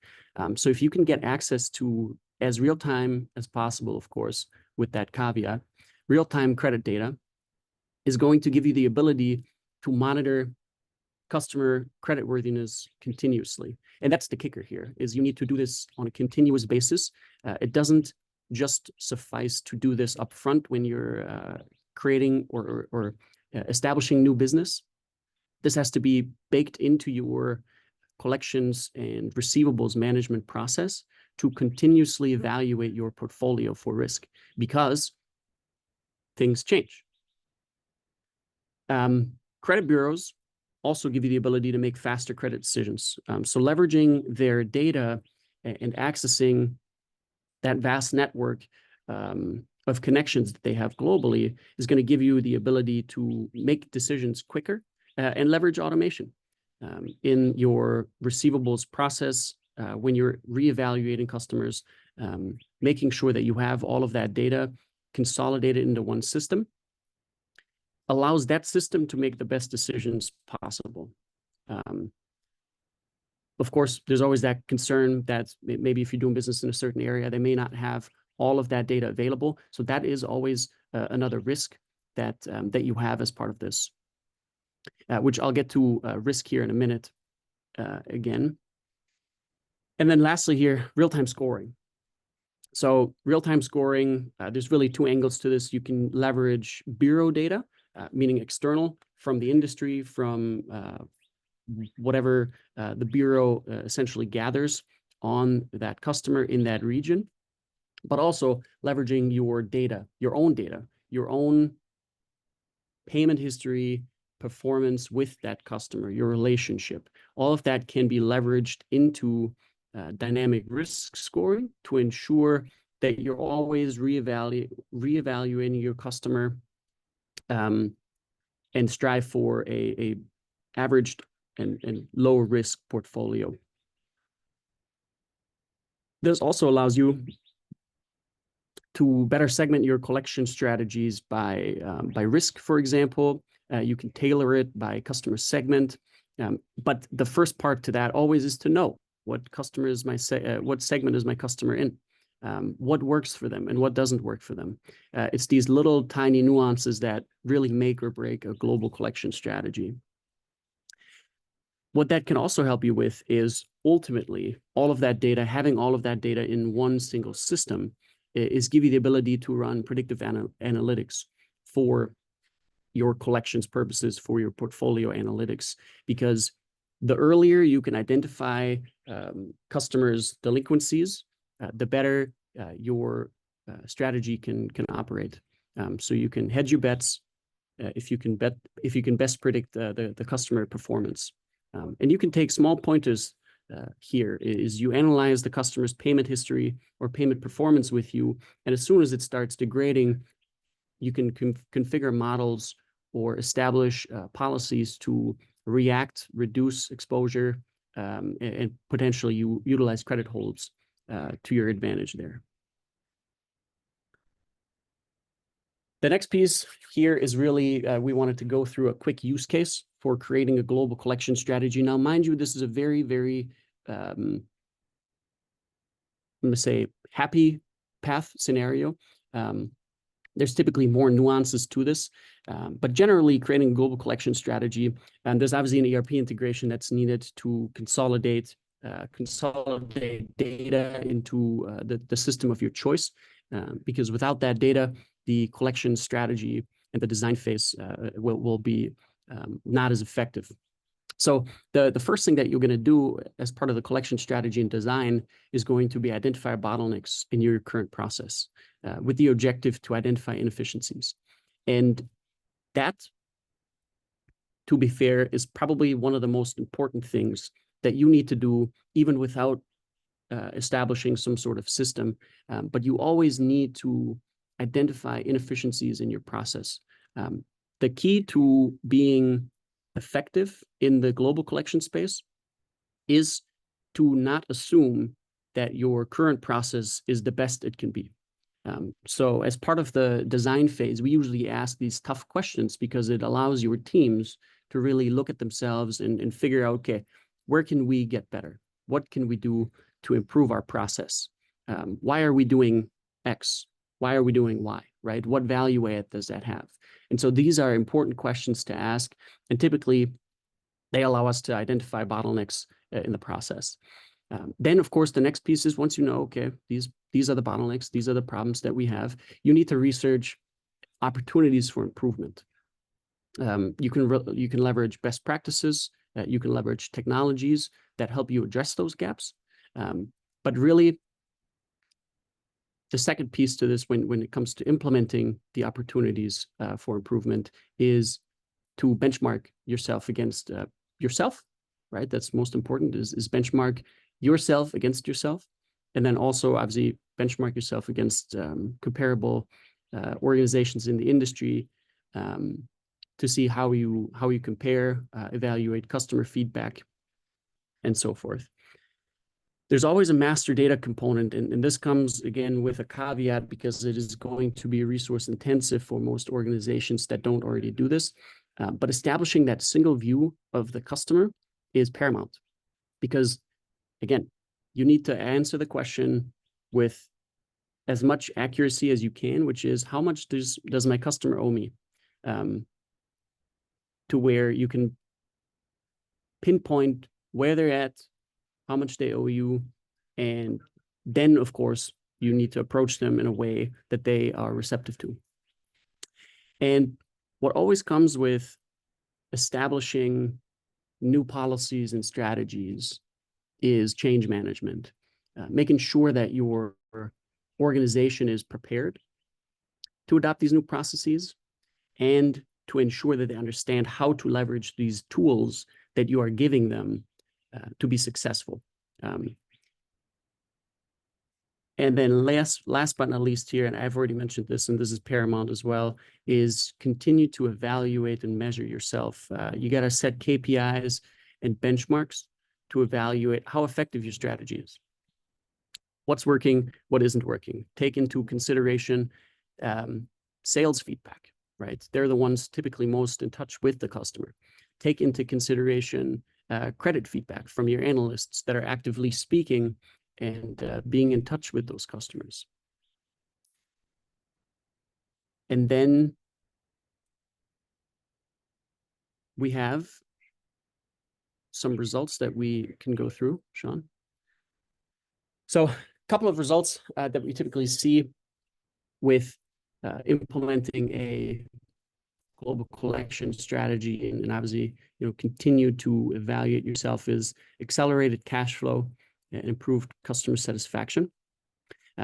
So if you can get access to as real-time as possible, of course, with that caveat, real-time credit data is going to give you the ability to monitor customer creditworthiness continuously. And that's the kicker here, is you need to do this on a continuous basis. It doesn't just suffice to do this upfront when you're creating or establishing new business. This has to be baked into your collections and receivables management process to continuously evaluate your portfolio for risk, because things change. Credit bureaus also give you the ability to make faster credit decisions. So leveraging their data and accessing that vast network of connections that they have globally is going to give you the ability to make decisions quicker and leverage automation in your receivables process when you're reevaluating customers, making sure that you have all of that data consolidated into one system allows that system to make the best decisions possible. Of course, there's always that concern that maybe if you're doing business in a certain area, they may not have all of that data available. So that is always another risk that you have as part of this, which I'll get to risk here in a minute again. And then lastly here, real-time scoring. So real-time scoring, there's really two angles to this. You can leverage bureau data, meaning external from the industry, from whatever the bureau essentially gathers on that customer in that region, but also leveraging your data, your own payment history, performance with that customer, your relationship. All of that can be leveraged into dynamic risk scoring to ensure that you're always reevaluating your customer and strive for a averaged and low risk portfolio. This also allows you to better segment your collection strategies by risk, for example. You can tailor it by customer segment. But the first part to that always is to know what what segment is my customer in, what works for them and what doesn't work for them. It's these little tiny nuances that really make or break a global collection strategy. What that can also help you with is ultimately all of that data, having all of that data in one single system is give you the ability to run predictive analytics for your collections purposes, for your portfolio analytics, because the earlier you can identify customers' delinquencies, the better your strategy can operate. So you can hedge your bets if you can best predict the customer performance. And you can take small pointers here. Is you analyze the customer's payment history or payment performance with you, and as soon as it starts degrading, you can configure models or establish policies to react, reduce exposure, and potentially utilize credit holds to your advantage there. The next piece here is really, we wanted to go through a quick use case for creating a global collection strategy. Now, mind you, this is a very, very, I'm going to say, happy path scenario. There's typically more nuances to this, but generally creating a global collection strategy, and there's obviously an ERP integration that's needed to consolidate data into the system of your choice, because without that data, the collection strategy and the design phase will be not as effective. So the first thing that you're going to do as part of the collection strategy and design is going to be identify bottlenecks in your current process with the objective to identify inefficiencies. And that, to be fair, is probably one of the most important things that you need to do even without establishing some sort of system. But you always need to identify inefficiencies in your process. The key to being effective in the global collection space is to not assume that your current process is the best it can be. So as part of the design phase, we usually ask these tough questions because it allows your teams to really look at themselves and figure out, okay, where can we get better? What can we do to improve our process? Why are we doing X? Why are we doing Y, right? What value add does that have? And so these are important questions to ask. And typically, they allow us to identify bottlenecks in the process. Then, of course, the next piece is once you know, okay, these are the bottlenecks, these are the problems that we have, you need to research opportunities for improvement. You can leverage best practices, you can leverage technologies that help you address those gaps. But really, the second piece to this when it comes to implementing the opportunities for improvement is to benchmark yourself against yourself, right? That's most important is benchmark yourself against yourself. And then also obviously benchmark yourself against comparable organizations in the industry to see how you compare, evaluate customer feedback, and so forth. There's always a master data component, and this comes again with a caveat because it is going to be resource intensive for most organizations that don't already do this. But establishing that single view of the customer is paramount because, again, you need to answer the question with as much accuracy as you can, which is how much does my customer owe me? To where you can pinpoint where they're at, how much they owe you, and then, of course, you need to approach them in a way that they are receptive to. And what always comes with establishing new policies and strategies is change management, making sure that your organization is prepared to adopt these new processes and to ensure that they understand how to leverage these tools that you are giving them to be successful. And then last but not least here, and I've already mentioned this, and this is paramount as well, is continue to evaluate and measure yourself. You got to set KPIs and benchmarks to evaluate how effective your strategy is. What's working, what isn't working. Take into consideration sales feedback, right? They're the ones typically most in touch with the customer. Take into consideration credit feedback from your analysts that are actively speaking and being in touch with those customers. And then we have some results that we can go through, Sean. So a couple of results that we typically see with implementing a global collection strategy and obviously, continue to evaluate yourself is accelerated cash flow and improved customer satisfaction,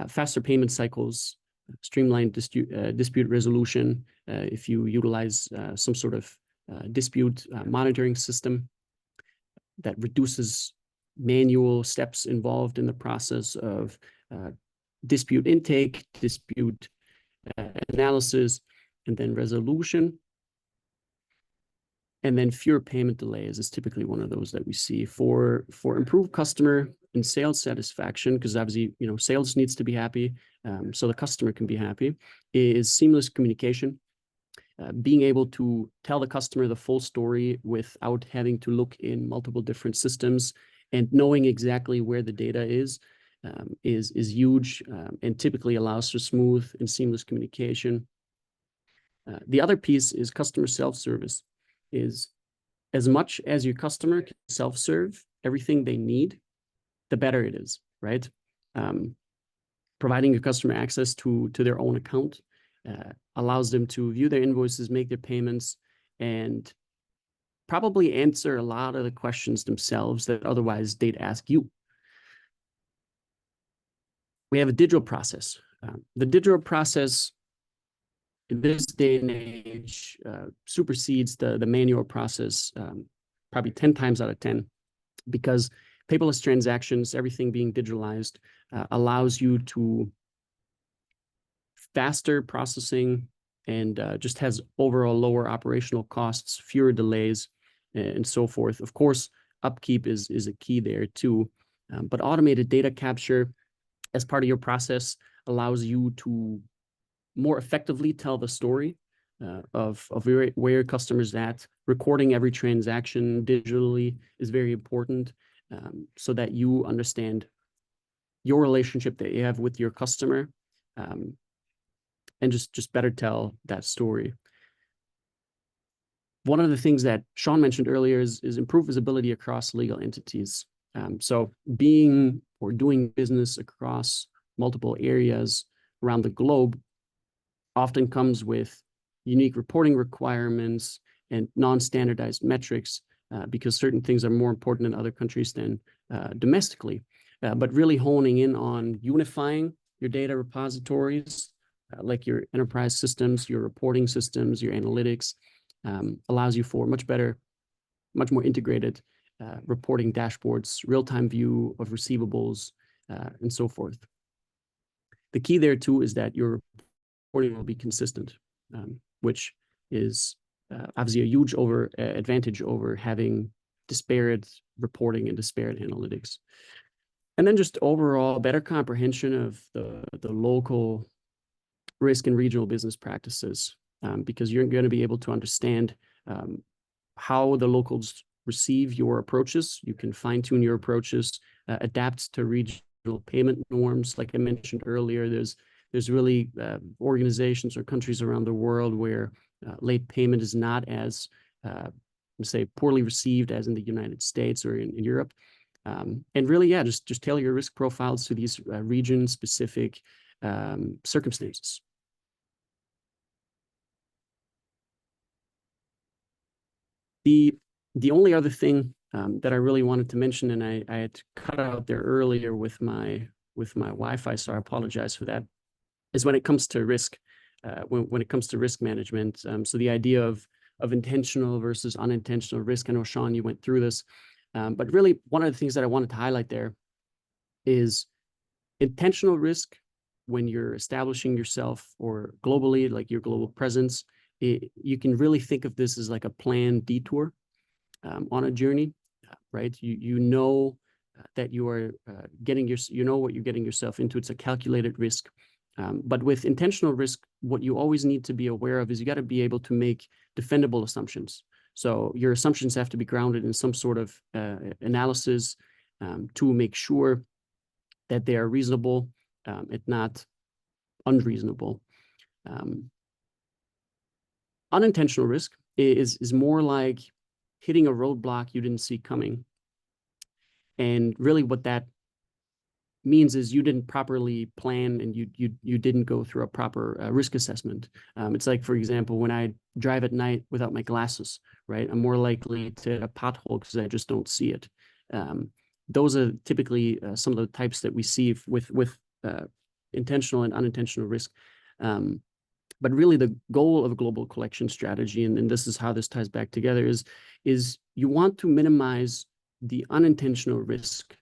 faster payment cycles, streamlined dispute resolution if you utilize some sort of dispute monitoring system that reduces manual steps involved in the process of dispute intake, dispute analysis, and then resolution. And then fewer payment delays is typically one of those that we see for improved customer and sales satisfaction, because obviously, sales needs to be happy, so the customer can be happy, is seamless communication. Being able to tell the customer the full story without having to look in multiple different systems and knowing exactly where the data is huge and typically allows for smooth and seamless communication. The other piece is customer self-service. Is as much as your customer can self-serve everything they need, the better it is, right? Providing your customer access to their own account allows them to view their invoices, make their payments, and probably answer a lot of the questions themselves that otherwise they'd ask you. We have a digital process. The digital process in this day and age supersedes the manual process probably 10 times out of 10, because paperless transactions, everything being digitalized, allows you to faster processing and just has overall lower operational costs, fewer delays, and so forth. Of course, upkeep is a key there too, but automated data capture as part of your process allows you to more effectively tell the story of where your customer's at. Recording every transaction digitally is very important, so that you understand your relationship that you have with your customer, and just better tell that story. One of the things that Sean mentioned earlier is improved visibility across legal entities. So being or doing business across multiple areas around the globe often comes with unique reporting requirements and non-standardized metrics, because certain things are more important in other countries than domestically. But really honing in on unifying your data repositories, like your enterprise systems, your reporting systems, your analytics, allows you for much more integrated reporting dashboards, real-time view of receivables, and so forth. The key there too is that your reporting will be consistent, which is obviously a huge advantage over having disparate reporting and disparate analytics. And then just overall better comprehension of the local risk and regional business practices, because you're going to be able to understand how the locals receive your approaches. You can fine-tune your approaches, adapt to regional payment norms. Like I mentioned earlier, there's really organizations or countries around the world where late payment is not as, say, poorly received as in the United States or in Europe. And really, yeah, just tailor your risk profiles to these region-specific circumstances. The only other thing that I really wanted to mention, and I had cut out there earlier with my Wi-Fi, so I apologize for that, is when it comes to risk, when it comes to risk management. So the idea of intentional versus unintentional risk. I know, Sean, you went through this, but really one of the things that I wanted to highlight there is intentional risk. When you're establishing yourself or globally, like your global presence, you can really think of this as like a planned detour on a journey, right? You know that you are you know what you're getting yourself into. It's a calculated risk. But with intentional risk, what you always need to be aware of is you got to be able to make defendable assumptions. So your assumptions have to be grounded in some sort of analysis to make sure that they are reasonable, if not unreasonable. Unintentional risk is more like hitting a roadblock you didn't see coming. And really what that means is you didn't properly plan and you didn't go through a proper risk assessment. It's like, for example, when I drive at night without my glasses, right? I'm more likely to hit a pothole because I just don't see it. Those are typically some of the types that we see with intentional and unintentional risk. But really the goal of a global collection strategy, and this is how this ties back together, is you want to minimize the unintentional risk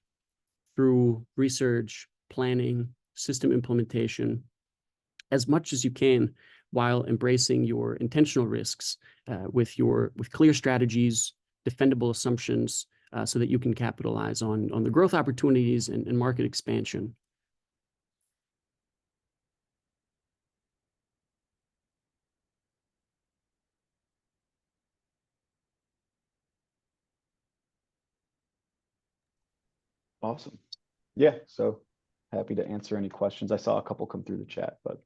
through research, planning, system implementation, as much as you can, while embracing your intentional risks with clear strategies, defendable assumptions, so that you can capitalize on the growth opportunities and market expansion. Awesome. Yeah, so happy to answer any questions. I saw a couple come through the chat, but.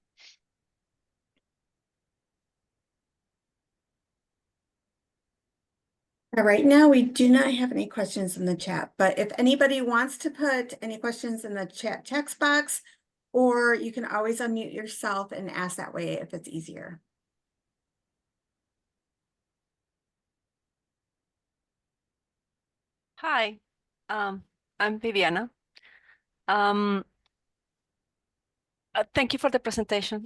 Right now, we do not have any questions in the chat, but if anybody wants to put any questions in the chat text box, or you can always unmute yourself and ask that way if it's easier. Hi, I'm Viviana. Thank you for the presentation.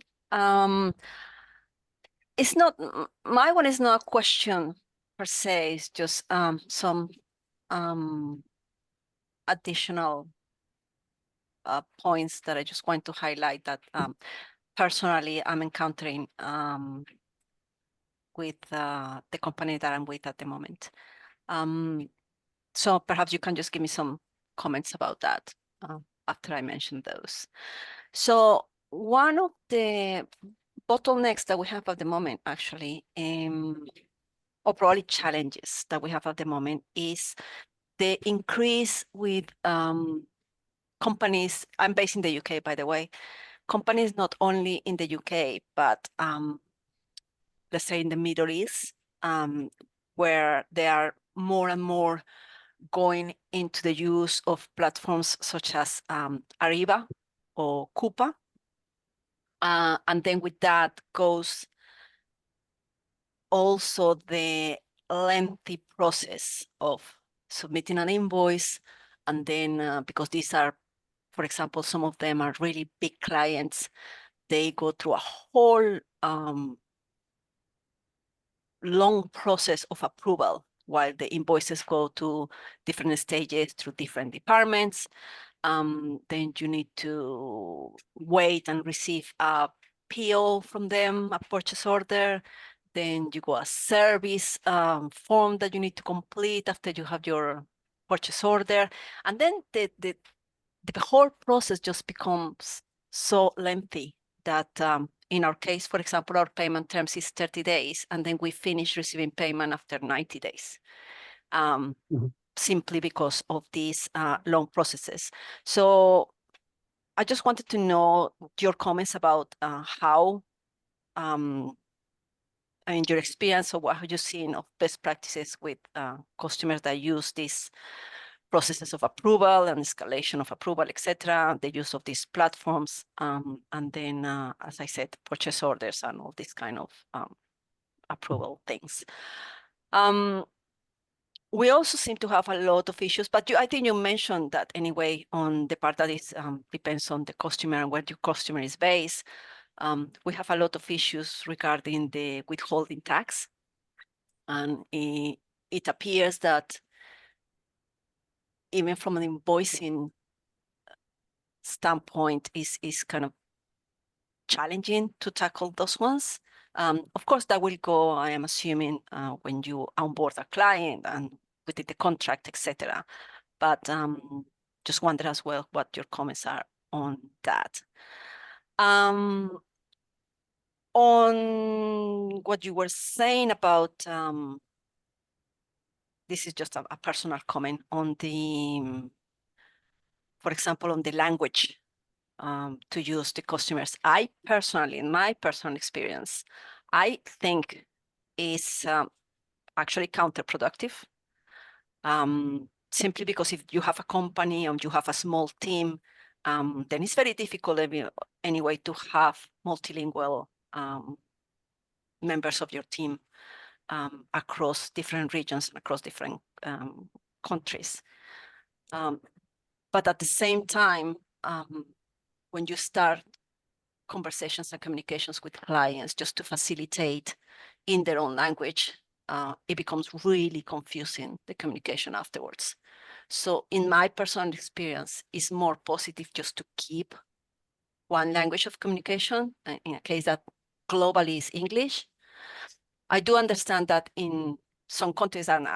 It's not, my one is not a question per se, it's just some additional points that I just want to highlight that personally I'm encountering with the company that I'm with at the moment. So perhaps you can just give me some comments about that after I mention those. So one of the bottlenecks that we have at the moment, actually, or probably challenges that we have at the moment, is the increase with companies. I'm based in the UK, by the way. Companies not only in the UK, but let's say in the Middle East, where they are more and more going into the use of platforms such as Ariba or Coupa. And then with that goes also the lengthy process of submitting an invoice. And then because these are, for example, some of them are really big clients, they go through a whole long process of approval while the invoices go to different stages through different departments. Then you need to wait and receive a PO from them, a purchase order. Then you go a service form that you need to complete after you have your purchase order. And then the whole process just becomes so lengthy that in our case, for example, our payment terms is 30 days, and then we finish receiving payment after 90 days. Simply because of these long processes. So I just wanted to know your comments about how, I mean, your experience or what have you seen of best practices with customers that use these processes of approval and escalation of approval, etc., the use of these platforms, and then, as I said, purchase orders and all these kind of approval things. We also seem to have a lot of issues, but I think you mentioned that anyway on the part that is depends on the customer and where your customer is based. We have a lot of issues regarding the withholding tax. And it appears that even from an invoicing standpoint is kind of challenging to tackle those ones. Of course, that will go, I am assuming, when you onboard a client and within the contract, etc. But just wonder as well what your comments are on that. On what you were saying about, this is just a personal comment on the, for example, on the language to use the customers. I personally, in my personal experience, I think is actually counterproductive. Simply because if you have a company and you have a small team, then it's very difficult anyway to have multilingual members of your team across different regions and across different countries. But at the same time, when you start conversations and communications with clients just to facilitate in their own language, it becomes really confusing, the communication afterwards. So in my personal experience, it's more positive just to keep one language of communication, in a case that globally is English. I do understand that in some countries, and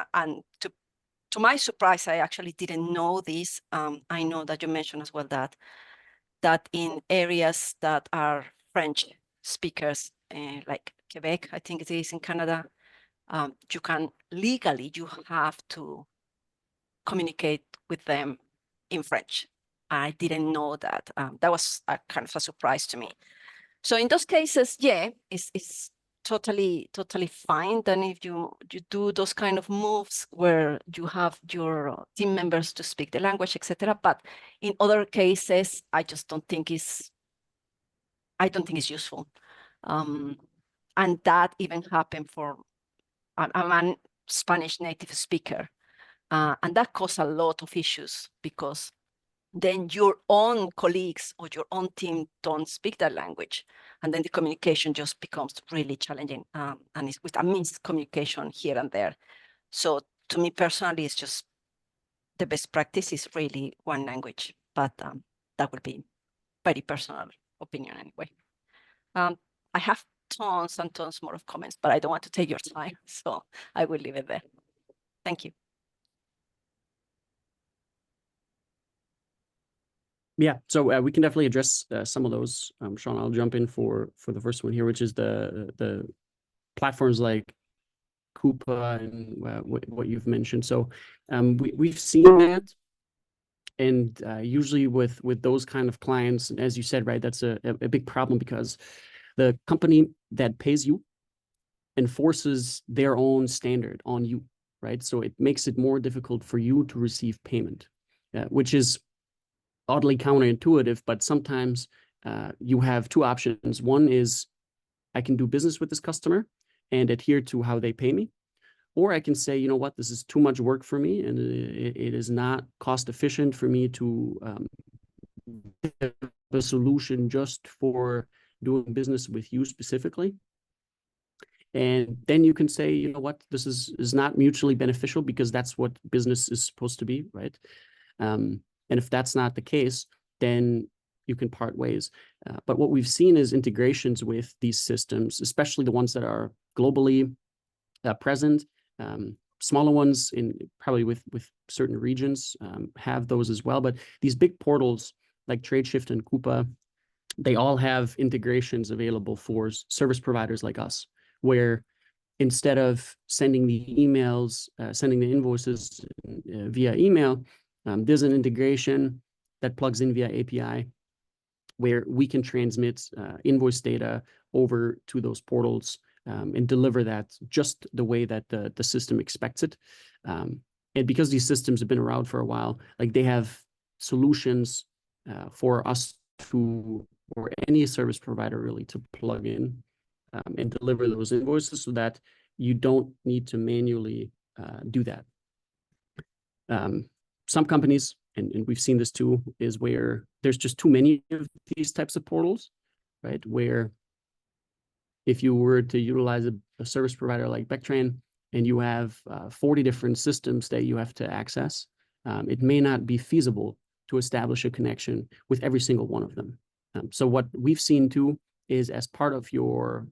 to my surprise, I actually didn't know this. I know that you mentioned as well that in areas that are French speakers, like Quebec, I think it is in Canada, you can legally, you have to communicate with them in French. I didn't know that. That was a kind of a surprise to me. So in those cases, yeah, it's totally fine. Then if you do those kind of moves where you have your team members to speak the language, etc. But in other cases, I just don't think it's useful. And that even happened for, I'm a Spanish native speaker. And that caused a lot of issues because then your own colleagues or your own team don't speak that language. And then the communication just becomes really challenging. And it's with a miscommunication here and there. So to me personally, it's just the best practice is really one language. But that would be very personal opinion anyway. I have tons and tons more of comments, but I don't want to take your time, so I will leave it there. Thank you. Yeah, so we can definitely address some of those. Sean, I'll jump in for the first one here, which is the platforms like Coupa and what you've mentioned. So we've seen that, and usually with those kind of clients, as you said, right, that's a big problem because the company that pays you enforces their own standard on you, right? So it makes it more difficult for you to receive payment, which is oddly counterintuitive, but sometimes you have two options. One is I can do business with this customer and adhere to how they pay me, or I can say, you know what, this is too much work for me and it is not cost efficient for me to have a solution just for doing business with you specifically. And then you can say, you know what, this is not mutually beneficial because that's what business is supposed to be, right? And if that's not the case, then you can part ways. But what we've seen is integrations with these systems, especially the ones that are globally present. Smaller ones in probably with certain regions have those as well. But these big portals like Tradeshift and Coupa, they all have integrations available for service providers like us, where instead of sending the emails, sending the invoices via email, there's an integration that plugs in via API where we can transmit invoice data over to those portals and deliver that just the way that the system expects it. And because these systems have been around for a while, like they have solutions for us to, or any service provider really, to plug in and deliver those invoices so that you don't need to manually do that. Some companies, and we've seen this too, is where there's just too many of these types of portals, right? Where if you were to utilize a service provider like Vectran and you have 40 different systems that you have to access, it may not be feasible to establish a connection with every single one of them. So what we've seen too is as part of your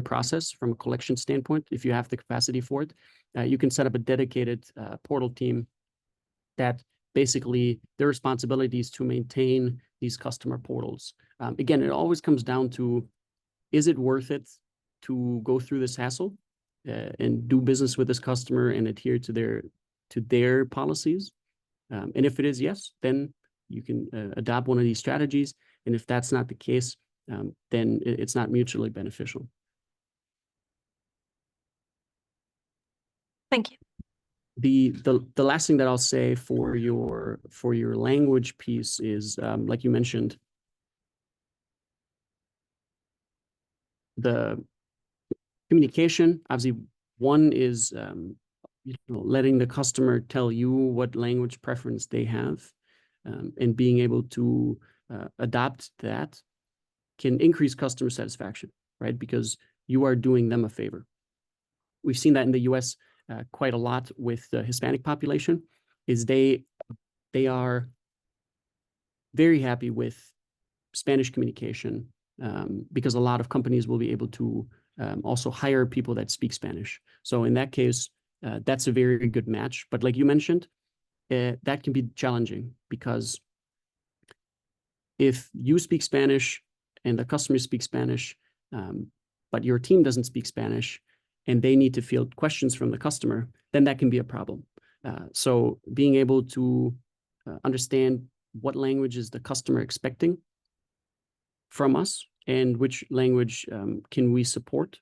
process from a collection standpoint, if you have the capacity for it, you can set up a dedicated portal team that basically their responsibility is to maintain these customer portals. Again, it always comes down to, is it worth it to go through this hassle and do business with this customer and adhere to their policies? And if it is yes, then you can adopt one of these strategies. And if that's not the case, then it's not mutually beneficial. Thank you. The last thing that I'll say for your language piece is, like you mentioned, the communication. Obviously, one is letting the customer tell you what language preference they have, and being able to adopt that can increase customer satisfaction, right? Because you are doing them a favor. We've seen that in the U.S. Quite a lot with the Hispanic population, is they are very happy with Spanish communication because a lot of companies will be able to also hire people that speak Spanish. So in that case, that's a very good match. But like you mentioned, that can be challenging because if you speak Spanish and the customer speaks Spanish, but your team doesn't speak Spanish, and they need to field questions from the customer, then that can be a problem. So being able to understand what language is the customer expecting from us and which language can we support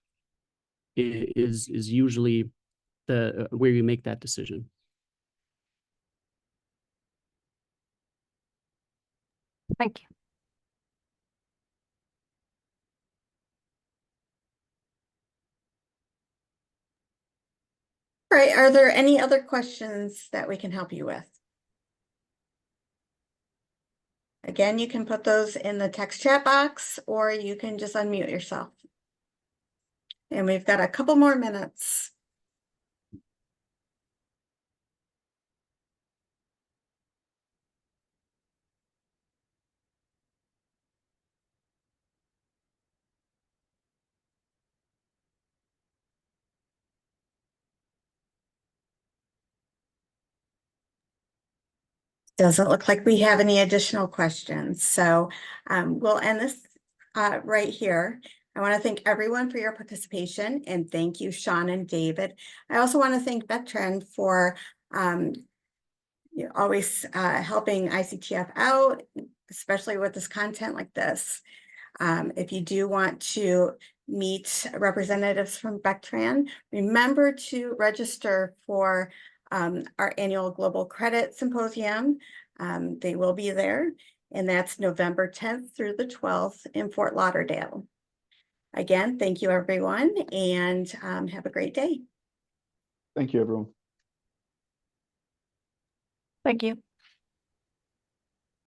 is usually where you make that decision. Thank you. All right, are there any other questions that we can help you with? Again, you can put those in the text chat box, or you can just unmute yourself. And we've got a couple more minutes. Doesn't look like we have any additional questions, so we'll end this right here. I want to thank everyone for your participation, and thank you, Sean and David. I also want to thank Vectran for always helping ICTF out, especially with this content like this. If you do want to meet representatives from Vectran, remember to register for our annual Global Credit Symposium. They will be there, and that's November 10th through the 12th in Fort Lauderdale. Again, thank you, everyone, and have a great day. Thank you, everyone. Thank you.